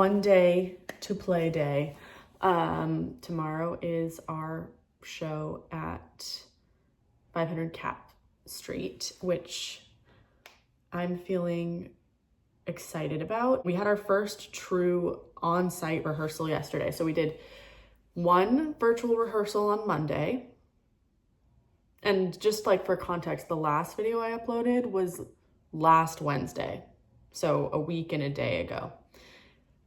one day to play day. Tomorrow is our show at 500 Capp Street, which I'm feeling excited about. We had our first true on-site rehearsal yesterday. So we did one virtual rehearsal on Monday. And just like for context, the last video I uploaded was last Wednesday. So a week and a day ago.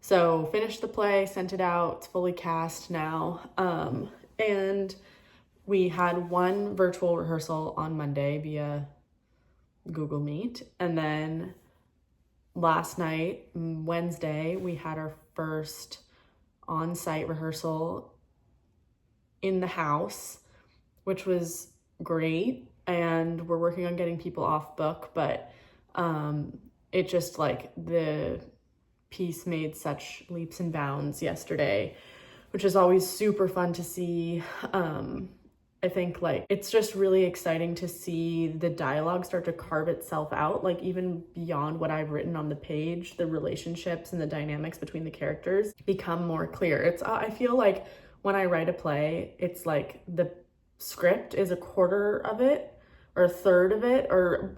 So finished the play, sent it out, it's fully cast now. And we had one virtual rehearsal on Monday via Google Meet. And then last night, Wednesday, we had our first on-site rehearsal in the house, which was great. And we're working on getting people off book, but it just like the piece made such leaps and bounds yesterday, which is always super fun to see. I think like it's just really exciting to see the dialogue start to carve itself out, like even beyond what I've written on the page, the relationships and the dynamics between the characters become more clear. I feel like when I write a play, it's like the script is a quarter of it or a third of it,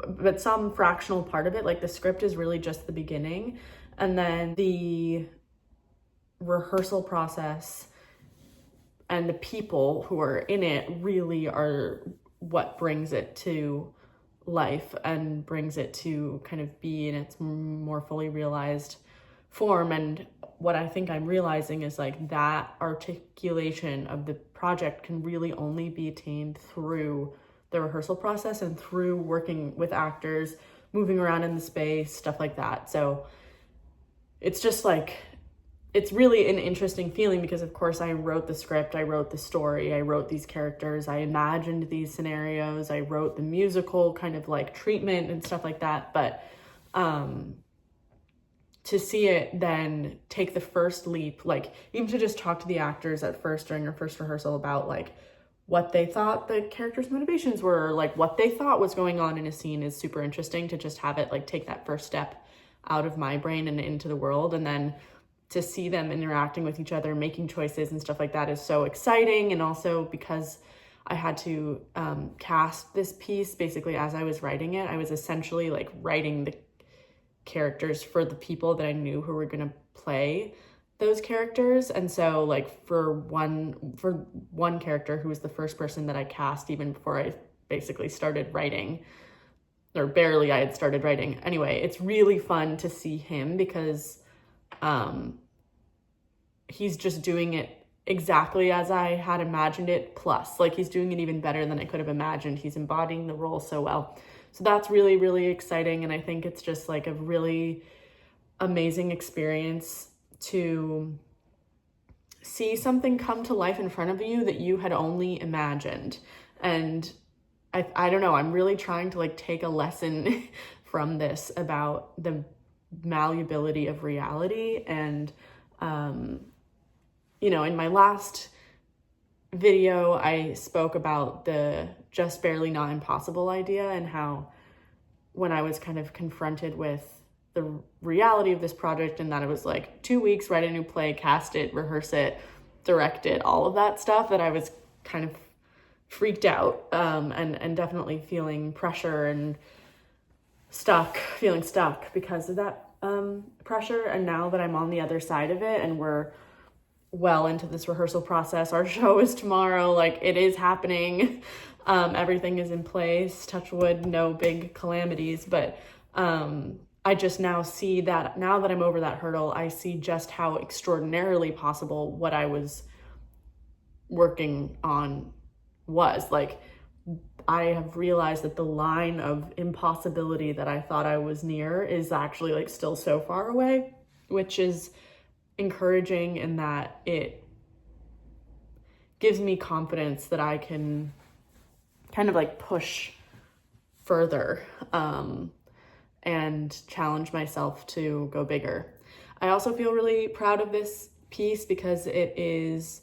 but some fractional part of it. Like the script is really just the beginning, and then the rehearsal process and the people who are in it really are what brings it to life and brings it to kind of be in its more fully realized form. And what I think I'm realizing is like that articulation of the project can really only be attained through the rehearsal process and through working with actors, moving around in the space, stuff like that. So it's just like, it's really an interesting feeling because of course I wrote the script, I wrote the story, I wrote these characters, I imagined these scenarios, I wrote the musical kind of like treatment and stuff like that. But to see it then take the first leap, like even to just talk to the actors at first during our first rehearsal about like what they thought the characters' motivations were, like what they thought was going on in a scene is super interesting to just have it like take that first step out of my brain and into the world. And then to see them interacting with each other, making choices and stuff like that is so exciting. And also because I had to cast this piece basically as I was writing it, I was essentially like writing the characters for the people that I knew who were gonna play those characters. And so like for one character who was the first person that I cast even before I basically started writing, or barely I had started writing. Anyway, it's really fun to see him because he's just doing it exactly as I had imagined it, plus like he's doing it even better than I could have imagined. He's embodying the role so well. So that's really, really exciting. And I think it's just like a really amazing experience to see something come to life in front of you that you had only imagined. And I don't know, I'm really trying to like take a lesson from this about the malleability of reality. And you know, in my last video I spoke about the just barely not impossible idea and how when I was kind of confronted with the reality of this project and that it was like 2 weeks, write a new play, cast it, rehearse it, direct it, all of that stuff, that I was kind of freaked out and definitely feeling pressure and feeling stuck because of that pressure. And now that I'm on the other side of it and we're well into this rehearsal process, our show is tomorrow, like it is happening, everything is in place, touch wood, no big calamities, but I just now see that now that I'm over that hurdle, I see just how extraordinarily possible what I was working on was. Like I have realized that the line of impossibility that I thought I was near is actually like still so far away, which is encouraging in that it gives me confidence that I can kind of like push further and challenge myself to go bigger. I also feel really proud of this piece because it is,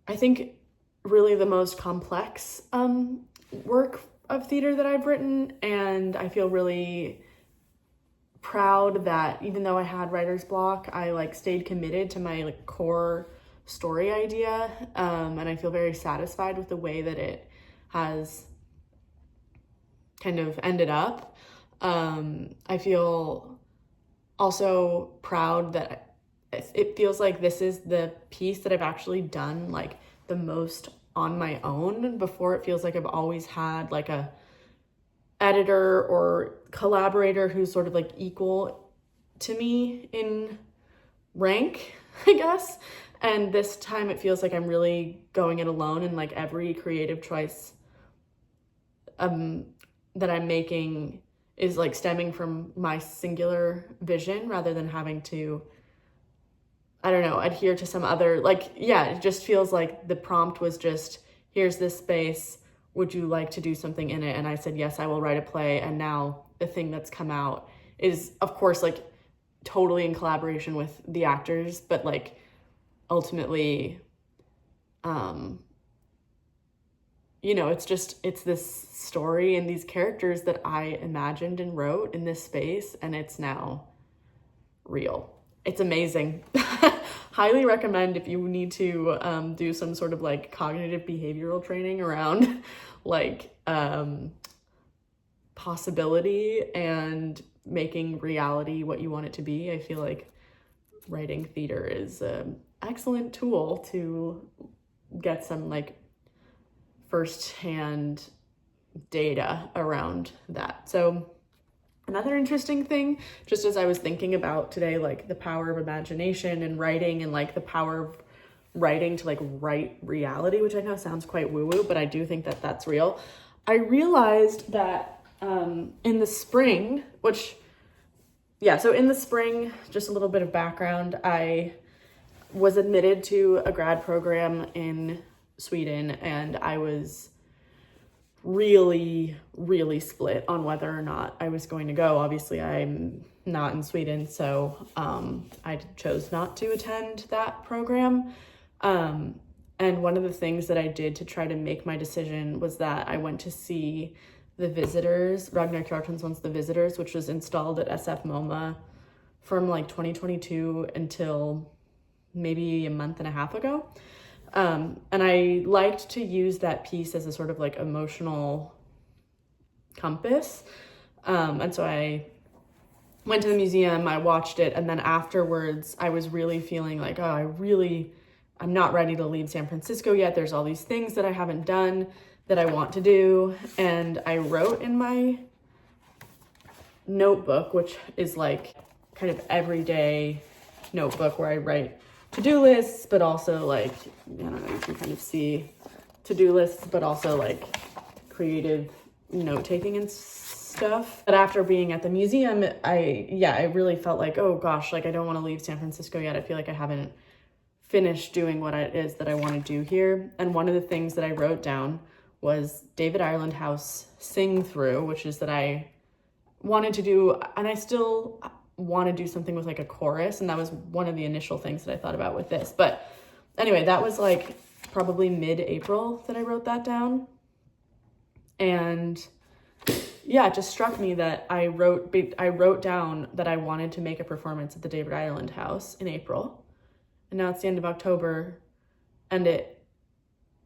I think, really the most complex work of theater that I've written, and I feel really proud that even though I had writer's block, I like stayed committed to my like core story idea. And I feel very satisfied with the way that it has kind of ended up. I feel also proud that it feels like this is the piece that I've actually done like the most on my own. Before, it feels like I've always had like a editor or collaborator who's sort of like equal to me in rank, I guess. And this time it feels like I'm really going it alone, and like every creative choice that I'm making is like stemming from my singular vision rather than having to, I don't know, adhere to some other, like, yeah, it just feels like the prompt was just, here's this space, would you like to do something in it? And I said, yes, I will write a play. And now the thing that's come out is, of course, like totally in collaboration with the actors, but like ultimately, you know, it's this story and these characters that I imagined and wrote in this space, and it's now real. It's amazing. Highly recommend if you need to do some sort of like cognitive behavioral training around like possibility and making reality what you want it to be. I feel like writing theater is an excellent tool to get some like firsthand data around that. So another interesting thing, just as I was thinking about today, like the power of imagination and writing, and like the power of writing to like write reality, which I know sounds quite woo-woo, but I do think that that's real. I realized that in the spring, so in the spring, just a little bit of background, I was admitted to a grad program in Sweden, and I was really, really split on whether or not I was going to go. Obviously, I'm not in Sweden, so I chose not to attend that program. And one of the things that I did to try to make my decision was that I went to see The Visitors, Ragnar Kjartansson's The Visitors, which was installed at SF MoMA from like 2022 until maybe a month and a half ago. And I liked to use that piece as a sort of like emotional compass. And so I went to the museum, I watched it, and then afterwards I was really feeling like, I'm not ready to leave San Francisco yet. There's all these things that I haven't done that I want to do. And I wrote in my notebook, which is like kind of everyday notebook where I write to-do lists, but also like, I don't know, you can kind of see to-do lists, but also like creative note-taking and stuff. But after being at the museum, I really felt like, oh gosh, like I don't want to leave San Francisco yet. I feel like I haven't finished doing what it is that I want to do here. And one of the things that I wrote down was David Ireland House Sing Through, which is that I wanted to do, and I still want to do something with like a chorus, and that was one of the initial things that I thought about with this. But anyway, that was like probably mid-April that I wrote that down. And yeah, it just struck me that I wrote down that I wanted to make a performance at the David Ireland House in April. And now it's the end of October, and it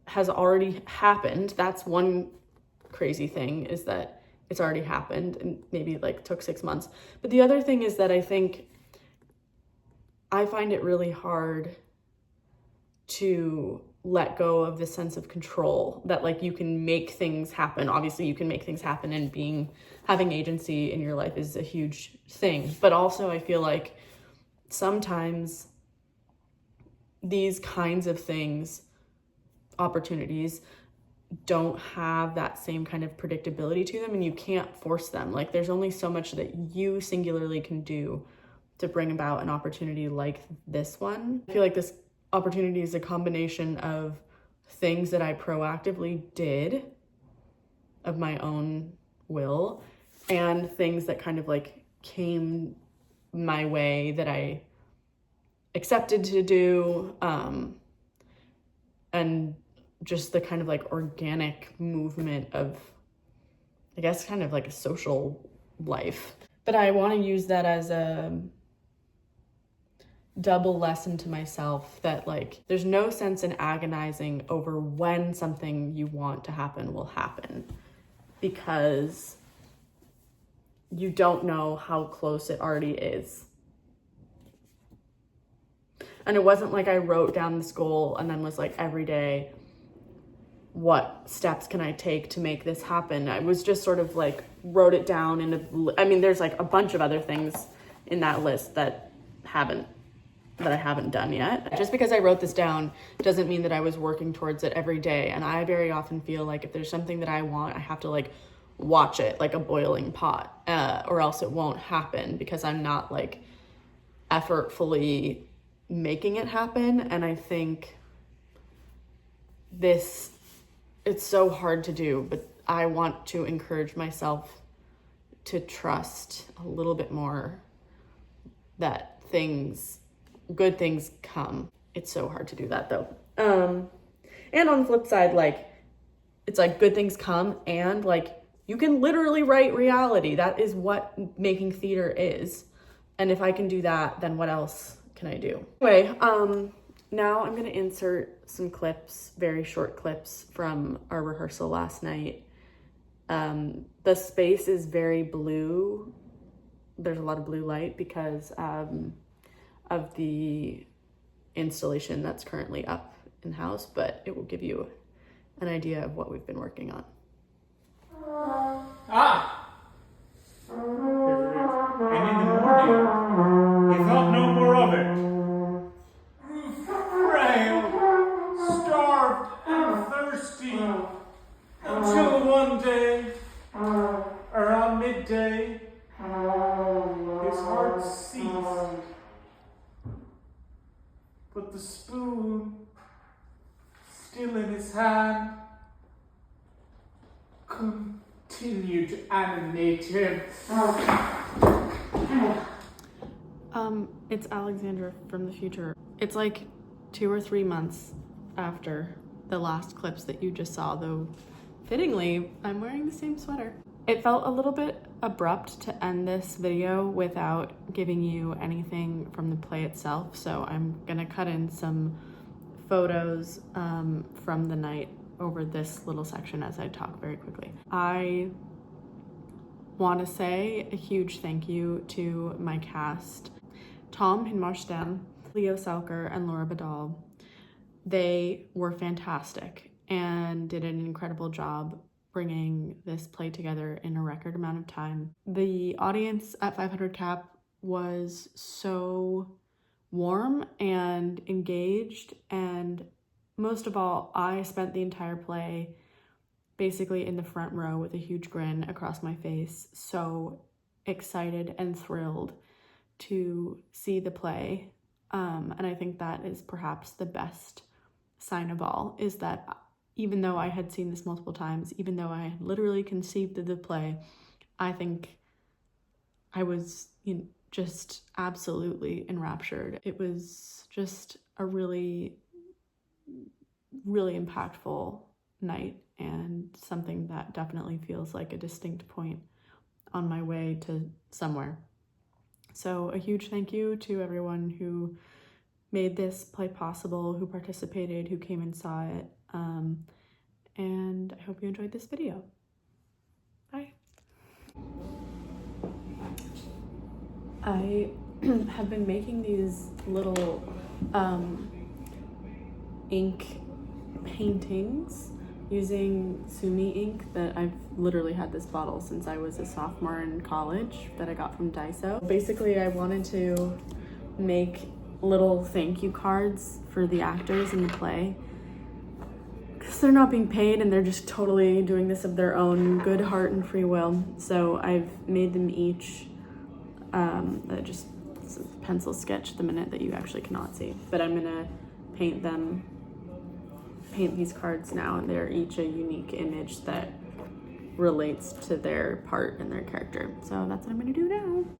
has already happened. That's one crazy thing, is that it's already happened and maybe like took 6 months. But the other thing is that I think I find it really hard to let go of this sense of control that like you can make things happen. Obviously you can make things happen, and having agency in your life is a huge thing. But also I feel like sometimes these kinds of things, opportunities, don't have that same kind of predictability to them, and you can't force them. Like there's only so much that you singularly can do to bring about an opportunity like this one. I feel like this opportunity is a combination of things that I proactively did of my own will, and things that kind of like came my way that I accepted to do, and just the kind of like organic movement of, I guess, kind of like a social life. But I want to use that as a double lesson to myself that like there's no sense in agonizing over when something you want to happen will happen, because you don't know how close it already is. And it wasn't like I wrote down this goal and then was like, every day, what steps can I take to make this happen? I was just sort of like wrote it down I mean, there's like a bunch of other things in that list that I haven't done yet. Just because I wrote this down doesn't mean that I was working towards it every day. And I very often feel like if there's something that I want, I have to like watch it like a boiling pot, or else it won't happen because I'm not like effortfully making it happen. And I think it's so hard to do, but I want to encourage myself to trust a little bit more that good things come. It's so hard to do that though. And on the flip side, like, it's like good things come and like you can literally write reality. That is what making theater is. And if I can do that, then what else can I do? Anyway, now I'm gonna insert some clips, very short clips from our rehearsal last night. The space is very blue. There's a lot of blue light because of the installation that's currently up in house, but it will give you an idea of what we've been working on. Here it is. And in the morning, he thought no more of it. Frail, starved, and thirsty, until one day, around midday, his heart ceased. But the spoon, still in his hand, continued to animate him. It's Alexandra from the future. It's like 2 or 3 months after the last clips that you just saw, though fittingly, I'm wearing the same sweater. It felt a little bit abrupt to end this video without giving you anything from the play itself, so I'm gonna cut in some photos from the night over this little section as I talk very quickly. I want to say a huge thank you to my cast, Tom Hinmarstam, Leo Selker, and Laura Badal. They were fantastic and did an incredible job bringing this play together in a record amount of time. The audience at 500 Capp was so warm and engaged, and most of all, I spent the entire play basically in the front row with a huge grin across my face, so excited and thrilled to see the play. And I think that is perhaps the best sign of all, is that even though I had seen this multiple times, even though I had literally conceived of the play, I think I was just absolutely enraptured. It was just a really, really impactful night, and something that definitely feels like a distinct point on my way to somewhere. So a huge thank you to everyone who made this play possible, who participated, who came and saw it. And I hope you enjoyed this video. Bye. I have been making these little ink paintings using Sumi ink that I've literally had this bottle since I was a sophomore in college that I got from Daiso. Basically, I wanted to make little thank you cards for the actors in the play, because they're not being paid and they're just totally doing this of their own good heart and free will. So I've made them each just pencil sketch the minute that you actually cannot see, but I'm gonna paint these cards now, and they're each a unique image that relates to their part and their character. So that's what I'm gonna do now.